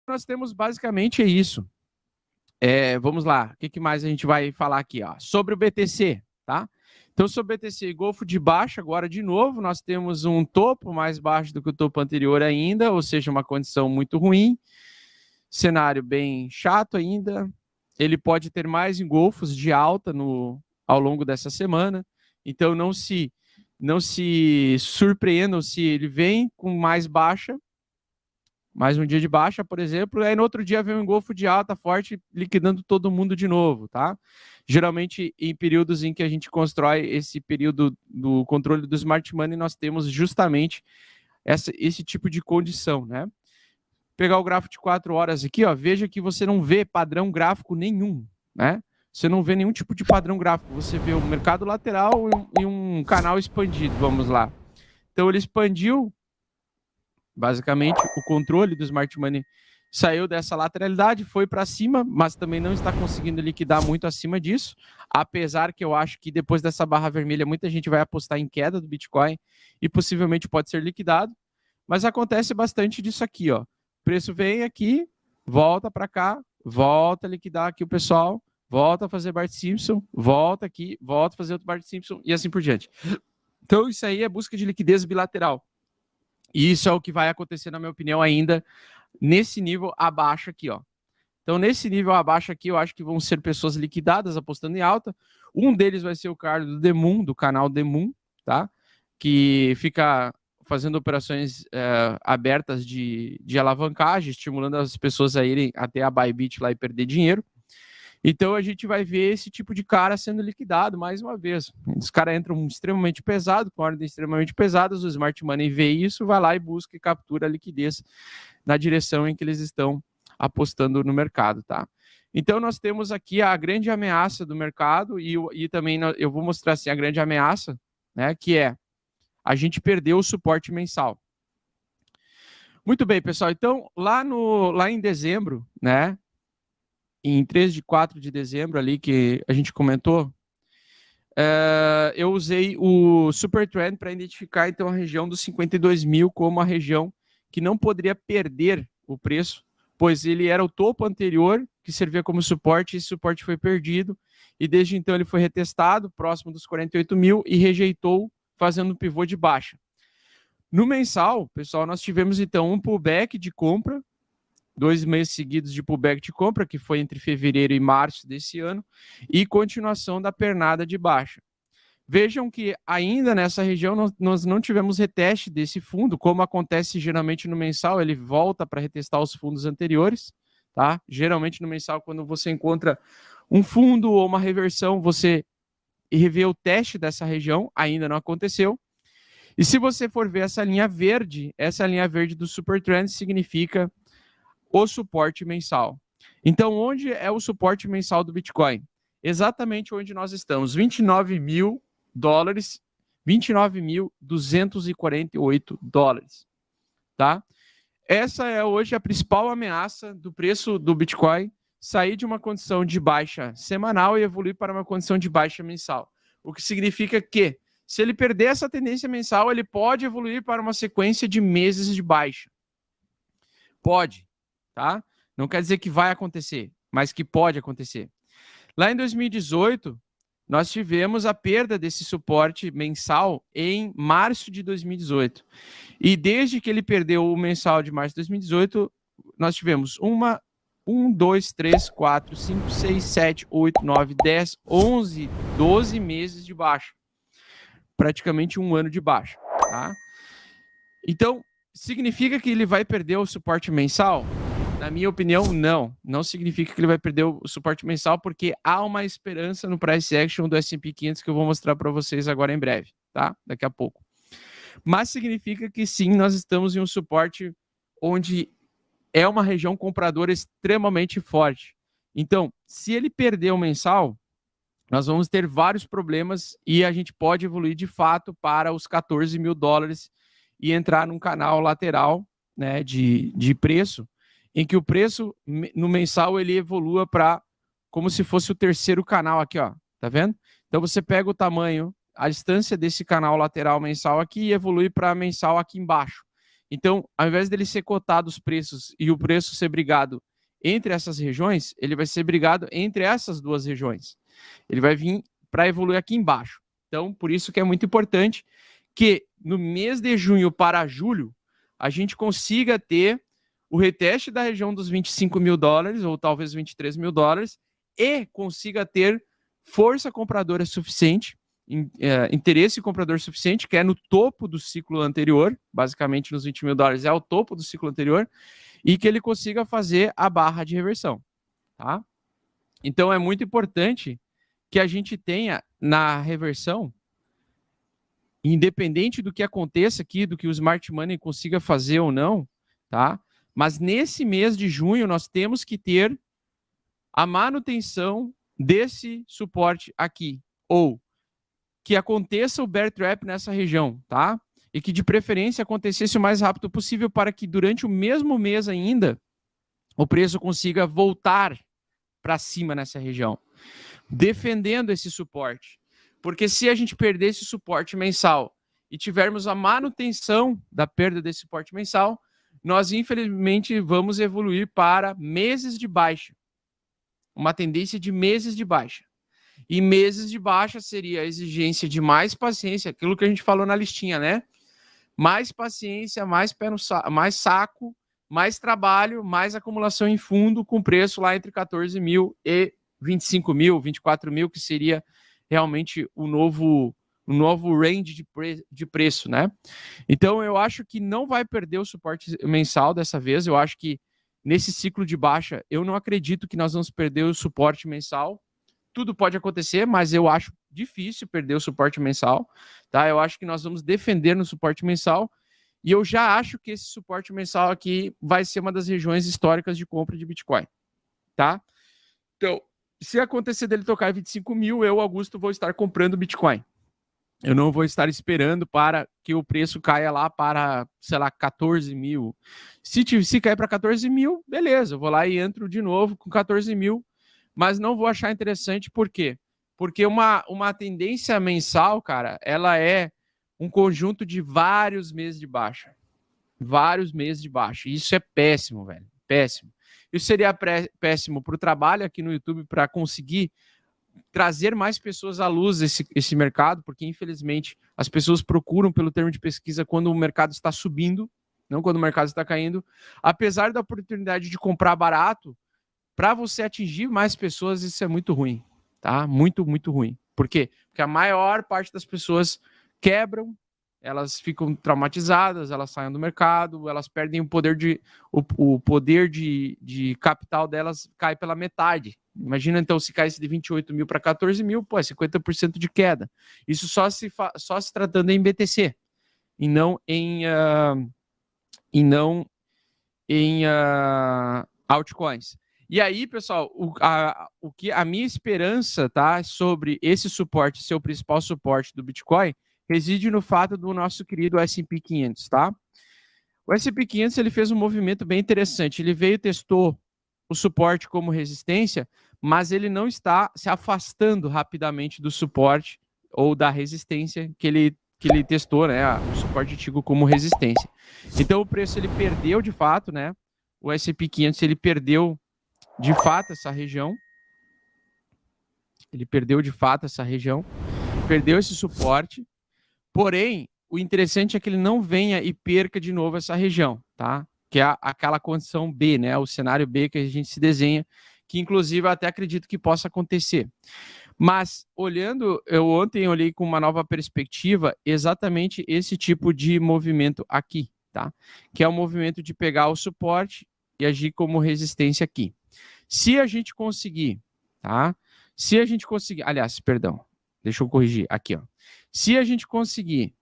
nós temos basicamente é isso. Vamos lá, o que mais a gente vai falar aqui? Ó? Sobre o BTC, tá? Então, sobre o BTC e Golfo de Baixa, agora de novo, nós temos um topo mais baixo do que o topo anterior ainda, ou seja, uma condição muito ruim, cenário bem chato ainda. Ele pode ter mais engolfos de alta ao longo dessa semana, então não se surpreendam se ele vem com mais baixa, mais um dia de baixa, por exemplo, aí no outro dia vem um engolfo de alta forte, liquidando todo mundo de novo, tá? Geralmente, em períodos em que a gente constrói esse período do controle do smart money, nós temos justamente esse tipo de condição, né? Pegar o gráfico de 4 horas aqui, ó, veja que você não vê padrão gráfico nenhum, né? Você não vê nenhum tipo de padrão gráfico, você vê um mercado lateral e um canal expandido, vamos lá. Então, ele expandiu, basicamente, o controle do smart money saiu dessa lateralidade, foi para cima, mas também não está conseguindo liquidar muito acima disso, apesar que eu acho que depois dessa barra vermelha, muita gente vai apostar em queda do Bitcoin e possivelmente pode ser liquidado, mas acontece bastante disso aqui, ó. O preço vem aqui, volta para cá, volta a liquidar aqui o pessoal, volta a fazer Bart Simpson, volta aqui, volta a fazer outro Bart Simpson e assim por diante. Então, isso aí é busca de liquidez bilateral. E isso é o que vai acontecer, na minha opinião, ainda nesse nível abaixo aqui, ó. Então, nesse nível abaixo aqui, eu acho que vão ser pessoas liquidadas apostando em alta. Um deles vai ser o Carlos do Demun, do canal Demun, tá? Que fica fazendo operações abertas de alavancagem, estimulando as pessoas a irem até a Bybit lá e perder dinheiro. Então a gente vai ver esse tipo de cara sendo liquidado mais uma vez. Os caras entram extremamente pesado, com ordens extremamente pesadas, o Smart Money vê isso, vai lá e busca e captura a liquidez na direção em que eles estão apostando no mercado, tá? Então nós temos aqui a grande ameaça do mercado e também eu vou mostrar assim a grande ameaça, né, que é a gente perder o suporte mensal. Muito bem, pessoal. Então, lá em dezembro, né, em 4 de dezembro ali que a gente comentou, eu usei o Supertrend para identificar então a região dos 52 mil como a região que não poderia perder o preço, pois ele era o topo anterior que servia como suporte, e esse suporte foi perdido, e desde então ele foi retestado próximo dos 48 mil e rejeitou, fazendo um pivô de baixa. No mensal, pessoal, nós tivemos então um pullback de compra, 2 meses seguidos de pullback de compra, que foi entre fevereiro e março desse ano, e continuação da pernada de baixa. Vejam que ainda nessa região nós não tivemos reteste desse fundo, como acontece geralmente no mensal, ele volta para retestar os fundos anteriores, tá? Geralmente no mensal, quando você encontra um fundo ou uma reversão, você revê o teste dessa região, ainda não aconteceu. E se você for ver essa linha verde do Supertrend significa o suporte mensal. Então, onde é o suporte mensal do Bitcoin? Exatamente onde nós estamos, 29 mil dólares, 29.248 dólares, tá? Essa é hoje a principal ameaça do preço do Bitcoin sair de uma condição de baixa semanal e evoluir para uma condição de baixa mensal. O que significa que, se ele perder essa tendência mensal, ele pode evoluir para uma sequência de meses de baixa. Pode, tá? Não quer dizer que vai acontecer, mas que pode acontecer. Lá em 2018, nós tivemos a perda desse suporte mensal em março de 2018. E desde que ele perdeu o mensal de março de 2018, nós tivemos 1, 2, 3, 4, 5, 6, 7, 8, 9, 10, 11, 12 meses de baixa. Praticamente um ano de baixa, tá? Então, significa que ele vai perder o suporte mensal? Na minha opinião, não significa que ele vai perder o suporte mensal, porque há uma esperança no price action do S&P 500 que eu vou mostrar para vocês agora em breve, tá? Daqui a pouco. Mas significa que sim, nós estamos em um suporte onde é uma região compradora extremamente forte. Então, se ele perder o mensal, nós vamos ter vários problemas e a gente pode evoluir de fato para os 14 mil dólares e entrar num canal lateral, né, de preço, em que o preço no mensal ele evolua para como se fosse o terceiro canal aqui, ó, tá vendo? Então você pega o tamanho, a distância desse canal lateral mensal aqui e evolui para mensal aqui embaixo. Então, ao invés dele ser cotado os preços e o preço ser brigado entre essas regiões, ele vai ser brigado entre essas duas regiões. Ele vai vir para evoluir aqui embaixo. Então, por isso que é muito importante que no mês de junho para julho, a gente consiga ter o reteste da região dos 25 mil dólares, ou talvez 23 mil dólares, e consiga ter força compradora suficiente, interesse comprador suficiente, que é no topo do ciclo anterior, basicamente nos 20 mil dólares é o topo do ciclo anterior, e que ele consiga fazer a barra de reversão. Tá? Então é muito importante que a gente tenha na reversão, independente do que aconteça aqui, do que o Smart Money consiga fazer ou não, tá? Mas nesse mês de junho nós temos que ter a manutenção desse suporte aqui, ou que aconteça o bear trap nessa região, tá? E que de preferência acontecesse o mais rápido possível para que durante o mesmo mês ainda o preço consiga voltar para cima nessa região, defendendo esse suporte. Porque se a gente perder esse suporte mensal e tivermos a manutenção da perda desse suporte mensal, nós infelizmente vamos evoluir para meses de baixa. Uma tendência de meses de baixa. E meses de baixa seria a exigência de mais paciência, aquilo que a gente falou na listinha, né? Mais paciência, mais pé no mais saco, mais trabalho, mais acumulação em fundo, com preço lá entre 14 mil e 25 mil, 24 mil, que seria realmente o novo range de preço, né? Então, eu acho que não vai perder o suporte mensal dessa vez. Eu acho que nesse ciclo de baixa, eu não acredito que nós vamos perder o suporte mensal. Tudo pode acontecer, mas eu acho difícil perder o suporte mensal, tá? Eu acho que nós vamos defender no suporte mensal e eu já acho que esse suporte mensal aqui vai ser uma das regiões históricas de compra de Bitcoin, tá? Então, se acontecer dele tocar 25 mil, eu, Augusto, vou estar comprando Bitcoin. Eu não vou estar esperando para que o preço caia lá para, sei lá, 14 mil. Se cair para 14 mil, beleza, eu vou lá e entro de novo com 14 mil, mas não vou achar interessante, por quê? Porque uma tendência mensal, cara, ela é um conjunto de vários meses de baixa. Vários meses de baixa. Isso é péssimo, velho. Péssimo. Isso seria péssimo para o trabalho aqui no YouTube, para conseguir trazer mais pessoas à luz esse mercado, porque infelizmente as pessoas procuram pelo termo de pesquisa quando o mercado está subindo, não quando o mercado está caindo. Apesar da oportunidade de comprar barato, para você atingir mais pessoas, isso é muito ruim, tá? Muito, muito ruim. Por quê? Porque a maior parte das pessoas quebram, elas ficam traumatizadas, elas saem do mercado, elas perdem o poder de capital delas, cai pela metade. Imagina, então, se caísse de 28 mil para 14 mil, pô, é 50% de queda. Isso só se tratando em BTC, e não em altcoins. E aí, pessoal, a minha esperança, tá, sobre esse suporte ser o principal suporte do Bitcoin reside no fato do nosso querido S&P 500, tá? O S&P 500 ele fez um movimento bem interessante. Ele veio, testou o suporte como resistência, mas ele não está se afastando rapidamente do suporte ou da resistência que ele testou, né, o suporte antigo como resistência. Então o preço ele perdeu de fato, né? O S&P 500 ele perdeu de fato essa região. Ele perdeu de fato essa região, perdeu esse suporte. Porém, o interessante é que ele não venha e perca de novo essa região, tá? Que é aquela condição B, né? O cenário B que a gente se desenha, que inclusive eu até acredito que possa acontecer. Mas olhando, eu ontem olhei com uma nova perspectiva exatamente esse tipo de movimento aqui, tá? Que é o movimento de pegar o suporte e agir como resistência aqui. Se a gente conseguir, tá? Se a gente conseguir, aliás, perdão, deixa eu corrigir aqui, ó. Se a gente conseguir,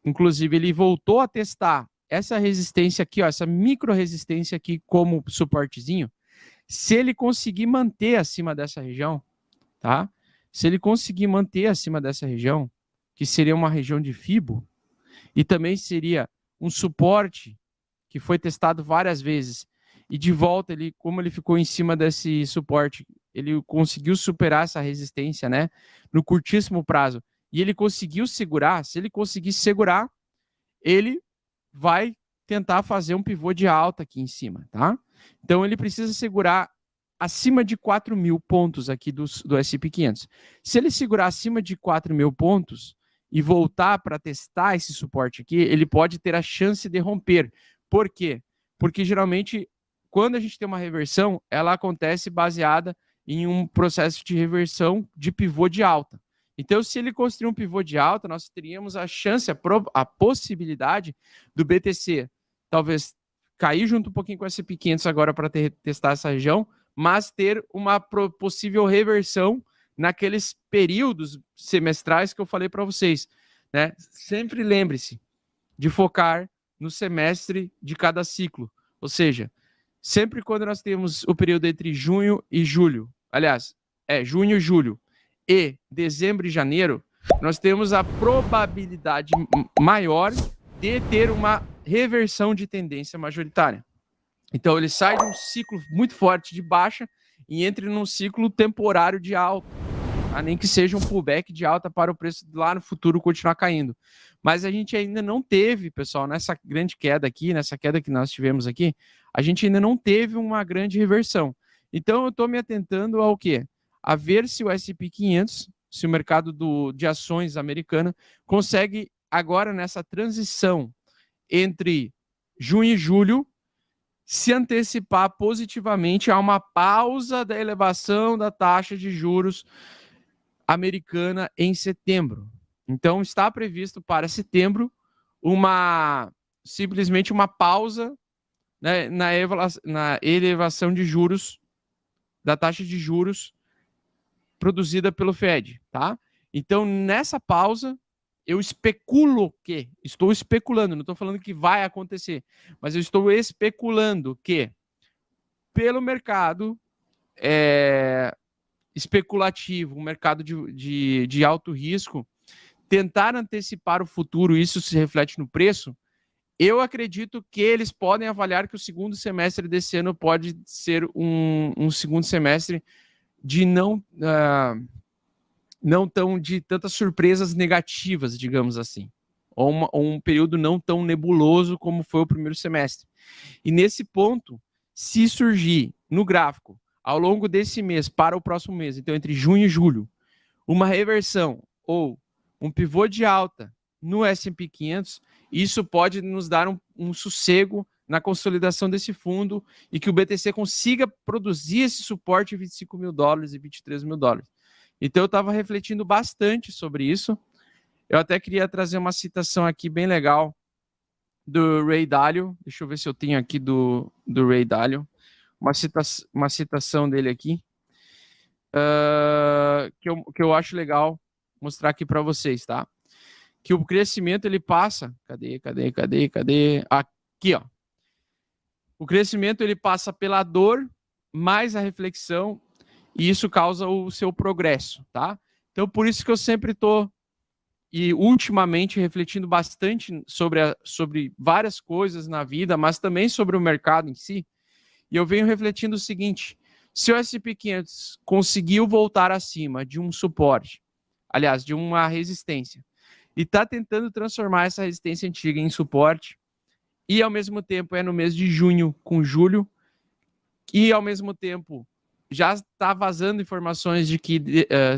inclusive ele voltou a testar essa resistência aqui, ó, essa micro resistência aqui como suportezinho, se ele conseguir manter acima dessa região, tá? Se ele conseguir manter acima dessa região, que seria uma região de Fibo, e também seria um suporte que foi testado várias vezes, e de volta, como ele ficou em cima desse suporte, ele conseguiu superar essa resistência, né, no curtíssimo prazo, e ele conseguiu segurar. Se ele conseguir segurar, ele vai tentar fazer um pivô de alta aqui em cima, tá? Então ele precisa segurar acima de 4.000 pontos aqui do S&P 500. Se ele segurar acima de 4.000 pontos e voltar para testar esse suporte aqui, ele pode ter a chance de romper. Por quê? Porque geralmente, quando a gente tem uma reversão, ela acontece baseada em um processo de reversão de pivô de alta. Então, se ele construir um pivô de alta, nós teríamos a chance, a possibilidade do BTC talvez cair junto um pouquinho com o S&P 500 agora para testar essa região, mas ter uma possível reversão naqueles períodos semestrais que eu falei para vocês, né? Sempre lembre-se de focar no semestre de cada ciclo, ou seja, sempre quando nós temos o período entre junho e julho, aliás, junho e julho, e dezembro e janeiro, nós temos a probabilidade maior de ter uma reversão de tendência majoritária. Então, ele sai de um ciclo muito forte de baixa e entra num ciclo temporário de alta, tá? Nem que seja um pullback de alta para o preço lá no futuro continuar caindo. Mas a gente ainda não teve, pessoal, nessa grande queda aqui, nessa queda que nós tivemos aqui, a gente ainda não teve uma grande reversão. Então, eu estou me atentando ao quê? A ver se o S&P 500, se o mercado de ações americano consegue agora nessa transição entre junho e julho se antecipar positivamente a uma pausa da elevação da taxa de juros americana em setembro. Então, está previsto para setembro simplesmente uma pausa, né, na elevação de juros, da taxa de juros produzida pelo Fed, tá? Então, nessa pausa, eu estou especulando, não estou falando que vai acontecer, mas eu estou especulando que, pelo mercado especulativo, um mercado de alto risco, tentar antecipar o futuro, isso se reflete no preço, eu acredito que eles podem avaliar que o segundo semestre desse ano pode ser um segundo semestre de de tantas surpresas negativas, digamos assim, ou um período não tão nebuloso como foi o primeiro semestre. E nesse ponto, se surgir no gráfico, ao longo desse mês para o próximo mês, então entre junho e julho, uma reversão ou um pivô de alta no S&P 500, isso pode nos dar um sossego na consolidação desse fundo e que o BTC consiga produzir esse suporte de $25 mil e $23 mil. Então, eu estava refletindo bastante sobre isso. Eu até queria trazer uma citação aqui bem legal do Ray Dalio. Deixa eu ver se eu tenho aqui do Ray Dalio. Uma citação dele aqui, que eu acho legal mostrar aqui para vocês, tá? Que o crescimento, ele passa... Cadê? Aqui, ó. O crescimento, ele passa pela dor, mais a reflexão, e isso causa o seu progresso, tá? Então, por isso que eu sempre estou, e ultimamente, refletindo bastante sobre várias coisas na vida, mas também sobre o mercado em si. E eu venho refletindo o seguinte: se o S&P 500 conseguiu voltar acima de um suporte, aliás, de uma resistência, e está tentando transformar essa resistência antiga em suporte, e ao mesmo tempo no mês de junho com julho, e ao mesmo tempo já está vazando informações de que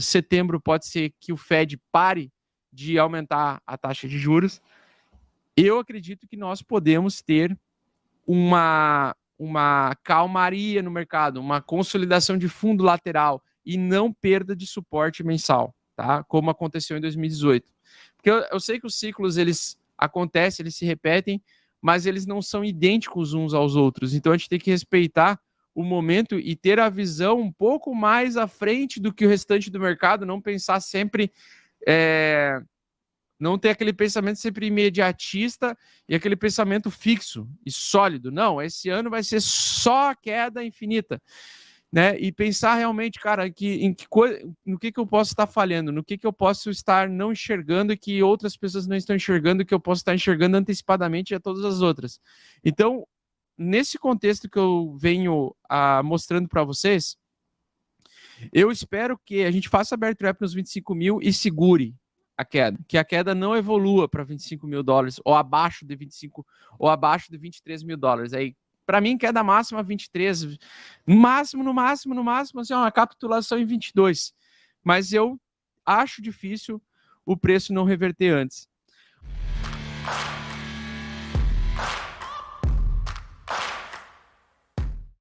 setembro pode ser que o Fed pare de aumentar a taxa de juros, eu acredito que nós podemos ter uma calmaria no mercado, uma consolidação de fundo lateral e não perda de suporte mensal, tá? Como aconteceu em 2018. Porque eu sei que os ciclos, eles acontecem, eles se repetem, mas eles não são idênticos uns aos outros. Então, a gente tem que respeitar o momento e ter a visão um pouco mais à frente do que o restante do mercado, não pensar sempre... não ter aquele pensamento sempre imediatista e aquele pensamento fixo e sólido. Não, esse ano vai ser só queda infinita, né? E pensar realmente, cara, no que eu posso estar falhando, no que eu posso estar não enxergando e que outras pessoas não estão enxergando, que eu posso estar enxergando antecipadamente a todas as outras. Então, nesse contexto que eu venho mostrando para vocês, eu espero que a gente faça bear trap nos 25 mil e segure. a queda, que a queda não evolua para 25 mil dólares, ou abaixo de 25, ou abaixo de 23 mil dólares. Aí, para mim, queda máxima 23, no máximo, assim, uma capitulação em 22. Mas eu acho difícil o preço não reverter antes.